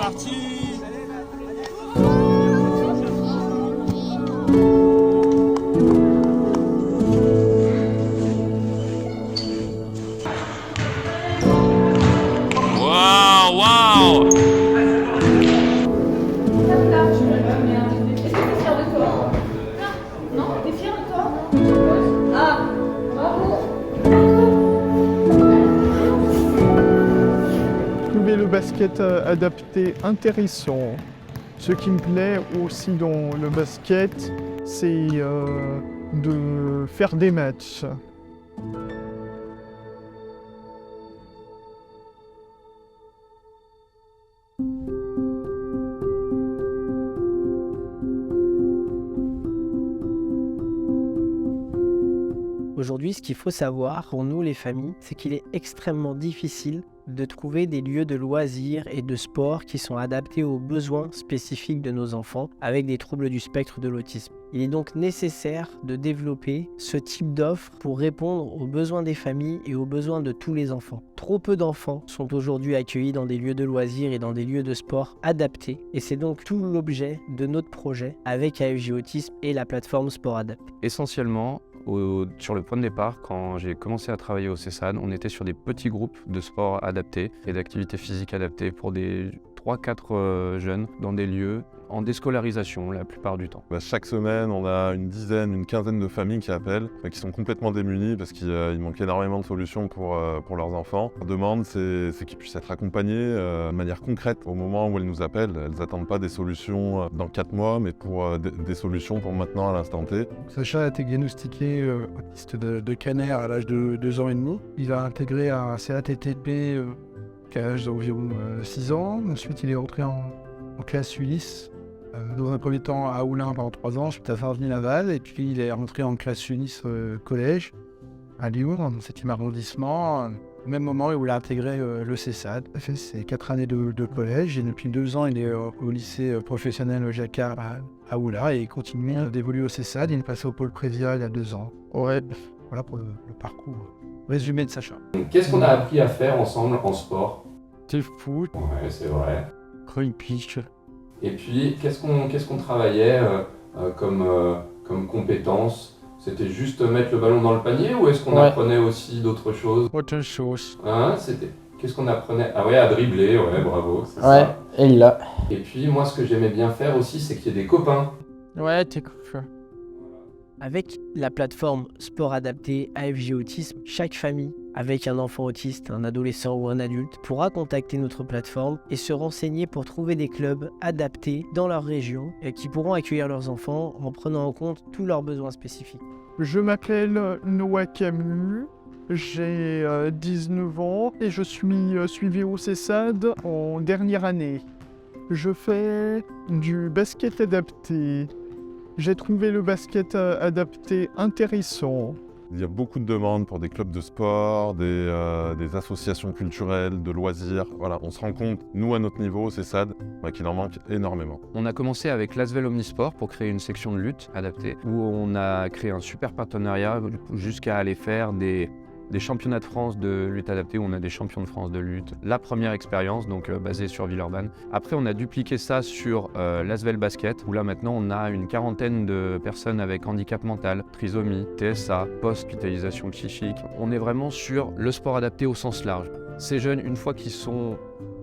parti. Waouh, waouh. Trouver le basket adapté intéressant. Ce qui me plaît aussi dans le basket, c'est de faire des matchs. Aujourd'hui, ce qu'il faut savoir pour nous les familles, c'est qu'il est extrêmement difficile de trouver des lieux de loisirs et de sport qui sont adaptés aux besoins spécifiques de nos enfants avec des troubles du spectre de l'autisme. Il est donc nécessaire de développer ce type d'offre pour répondre aux besoins des familles et aux besoins de tous les enfants. Trop peu d'enfants sont aujourd'hui accueillis dans des lieux de loisirs et dans des lieux de sport adaptés et c'est donc tout l'objet de notre projet avec AFJ Autisme et la plateforme Sport Adapté. Essentiellement, sur le point de départ, quand j'ai commencé à travailler au CESAD, on était sur des petits groupes de sport adaptés et d'activités physiques adaptées pour des 3-4 jeunes dans des lieux en déscolarisation la plupart du temps. Chaque semaine, on a une dizaine, une quinzaine de familles qui appellent, qui sont complètement démunies parce qu'il manque énormément de solutions pour leurs enfants. La demande, c'est qu'ils puissent être accompagnés de manière concrète. Au moment où elles nous appellent, elles n'attendent pas des solutions dans 4 mois, mais pour des solutions pour maintenant à l'instant T. Sacha a été diagnostiqué autiste de Caner à l'âge de 2 ans et demi. Il a intégré un CATTP à l'âge d'environ 6 ans. Ensuite, il est entré en classe Ulysse. Dans un premier temps à Oulin pendant 3 ans, ensuite à Farvigny-Laval, et puis il est rentré en classe Ulysse collège à Lyon, dans le 7e arrondissement, au même moment où il a intégré le CESAD. Il a fait ses 4 années de collège, et depuis 2 ans, il est au lycée professionnel Jacquard à Oulin, et il continue d'évoluer au CESAD. Il est passé au pôle Prévia il y a 2 ans. Ouais, voilà pour le parcours résumé de Sacha. Qu'est-ce qu'on a appris à faire ensemble en sport? Du foot. Ouais, c'est vrai. Greenpeace. Et puis, qu'est-ce qu'on travaillait comme compétences? C'était juste mettre le ballon dans le panier ou est-ce qu'on apprenait aussi d'autres choses? Autre chose. Hein, qu'est-ce qu'on apprenait? Ah ouais, à dribbler, ouais, bravo, c'est ça. et là. Et puis, moi, ce que j'aimais bien faire aussi, c'est qu'il y ait des copains. Ouais, t'es cool. Avec la plateforme Sport Adapté AFJ Autisme, chaque famille avec un enfant autiste, un adolescent ou un adulte pourra contacter notre plateforme et se renseigner pour trouver des clubs adaptés dans leur région et qui pourront accueillir leurs enfants en prenant en compte tous leurs besoins spécifiques. Je m'appelle Noah Camus, j'ai 19 ans et je suis suivi au CESAD en dernière année. Je fais du basket adapté. J'ai trouvé le basket adapté intéressant. Il y a beaucoup de demandes pour des clubs de sport, des associations culturelles, de loisirs. Voilà, on se rend compte, nous à notre niveau, au CESAD, qu'il en manque énormément. On a commencé avec l'Asvel Omnisport pour créer une section de lutte adaptée, où on a créé un super partenariat jusqu'à aller faire des championnats de France de lutte adaptée, où on a des champions de France de lutte. La première expérience, donc basée sur Villeurbanne. Après, on a dupliqué ça sur l'Asvel Basket, où là maintenant on a une quarantaine de personnes avec handicap mental, trisomie, TSA, post-hospitalisation psychique. On est vraiment sur le sport adapté au sens large. Ces jeunes, une fois qu'ils sont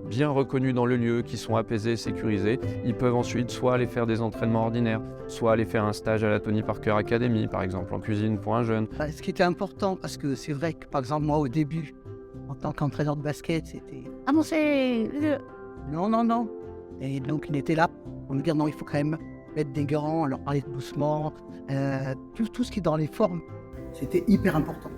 bien reconnus dans le lieu, qui sont apaisés, sécurisés, ils peuvent ensuite soit aller faire des entraînements ordinaires, soit aller faire un stage à la Tony Parker Academy, par exemple, en cuisine pour un jeune. Ce qui était important, parce que c'est vrai que, par exemple, moi, au début, en tant qu'entraîneur de basket, c'était « Avancez !» Non, non, non. Et donc, il était là pour nous dire « Non, il faut quand même mettre des gants, leur parler doucement. » Tout ce qui est dans les formes, c'était hyper important.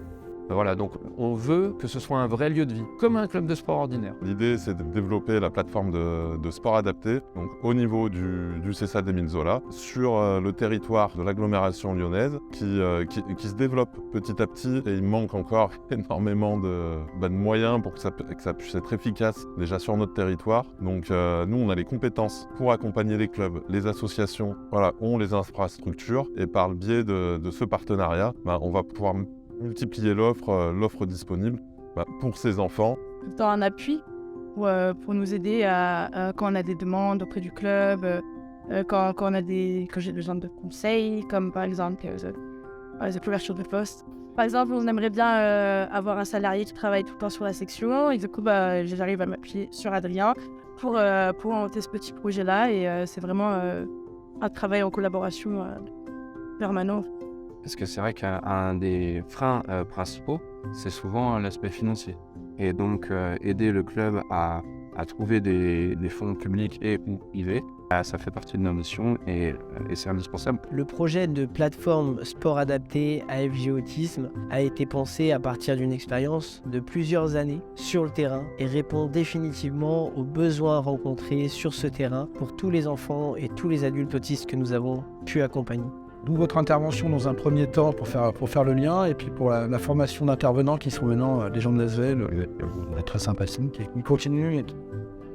Voilà, donc on veut que ce soit un vrai lieu de vie, comme un club de sport ordinaire. L'idée, c'est de développer la plateforme de sport adapté, donc au niveau du CESAD d'Émile Zola, sur le territoire de l'agglomération lyonnaise, qui se développe petit à petit, et il manque encore énormément de moyens pour que ça puisse être efficace déjà sur notre territoire. Donc nous, on a les compétences pour accompagner les clubs, les associations, voilà, ont les infrastructures, et par le biais de ce partenariat, on va pouvoir multiplier l'offre disponible pour ces enfants. Dans un appui pour nous aider quand on a des demandes auprès du club, quand j'ai besoin de conseils, comme par exemple les couvertures de poste. Par exemple, on aimerait bien avoir un salarié qui travaille tout le temps sur la section, et du coup, j'arrive à m'appuyer sur Adrien pour monter ce petit projet-là, et c'est vraiment un travail en collaboration permanent. Parce que c'est vrai qu'un des freins principaux, c'est souvent l'aspect financier. Et donc, aider le club à trouver des fonds publics et ou privés, ça fait partie de nos missions et c'est indispensable. Le projet de plateforme sport adapté AFG Autisme a été pensé à partir d'une expérience de plusieurs années sur le terrain et répond définitivement aux besoins rencontrés sur ce terrain pour tous les enfants et tous les adultes autistes que nous avons pu accompagner. D'où votre intervention dans un premier temps pour faire le lien, et puis pour la formation d'intervenants qui sont maintenant des gens de l'ASVEL, très sympathiques, et qui continuent, et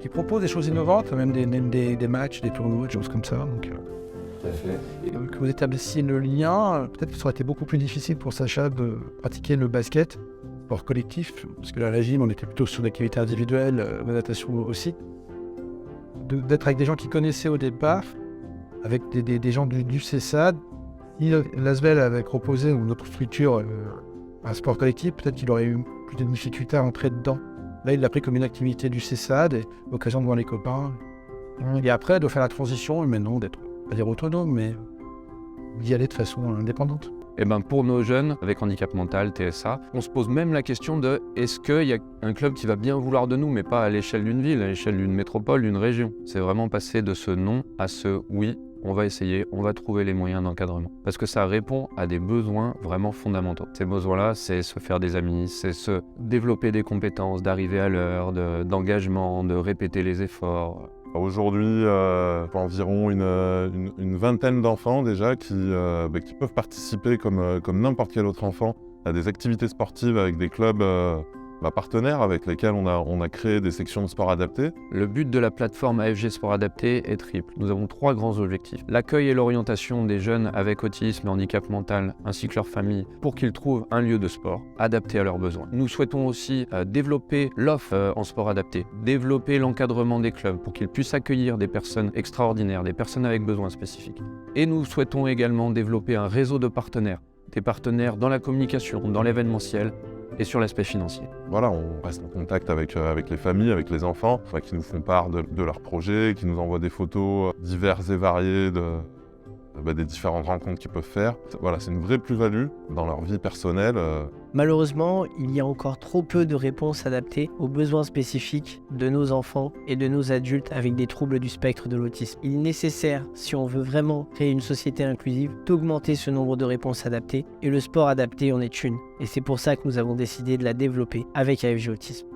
qui proposent des choses innovantes, même des matchs, des tournois, des choses comme ça. Donc, Tout à fait. que vous établissiez le lien, peut-être que ça aurait été beaucoup plus difficile pour Sacha de pratiquer le basket, sport collectif, parce que là, à la gym, on était plutôt sur l'activité individuelle, la natation aussi. D'être avec des gens qui connaissaient au départ, avec des gens du CESAD. Si l'ASVEL avait proposé, ou notre structure, un sport collectif, peut-être qu'il aurait eu plus de difficultés à rentrer dedans. Là, il l'a pris comme une activité du CESAD, et l'occasion de voir les copains. Et après, de faire la transition, et maintenant d'être, pas dire autonome, mais d'y aller de façon indépendante. Et pour nos jeunes avec handicap mental, TSA, on se pose même la question de est-ce qu'il y a un club qui va bien vouloir de nous, mais pas à l'échelle d'une ville, à l'échelle d'une métropole, d'une région. C'est vraiment passer de ce non à ce oui. On va essayer, on va trouver les moyens d'encadrement. Parce que ça répond à des besoins vraiment fondamentaux. Ces besoins-là, c'est se faire des amis, c'est se développer des compétences, d'arriver à l'heure, d'engagement, de répéter les efforts. Aujourd'hui, environ une vingtaine d'enfants déjà qui peuvent participer comme n'importe quel autre enfant à des activités sportives avec des clubs partenaires avec lesquels on a créé des sections de sport adapté. Le but de la plateforme AFG Sport Adapté est triple. Nous avons 3 grands objectifs. L'accueil et l'orientation des jeunes avec autisme et handicap mental, ainsi que leurs familles, pour qu'ils trouvent un lieu de sport adapté à leurs besoins. Nous souhaitons aussi développer l'offre en sport adapté, développer l'encadrement des clubs pour qu'ils puissent accueillir des personnes extraordinaires, des personnes avec besoins spécifiques. Et nous souhaitons également développer un réseau de partenaires, des partenaires dans la communication, dans l'événementiel, et sur l'aspect financier. Voilà, on reste en contact avec les familles, avec les enfants, qui nous font part de leurs projets, qui nous envoient des photos diverses et variées des différentes rencontres qu'ils peuvent faire. Voilà, c'est une vraie plus-value dans leur vie personnelle. Malheureusement, il y a encore trop peu de réponses adaptées aux besoins spécifiques de nos enfants et de nos adultes avec des troubles du spectre de l'autisme. Il est nécessaire, si on veut vraiment créer une société inclusive, d'augmenter ce nombre de réponses adaptées, et le sport adapté en est une. Et c'est pour ça que nous avons décidé de la développer avec AFG Autisme.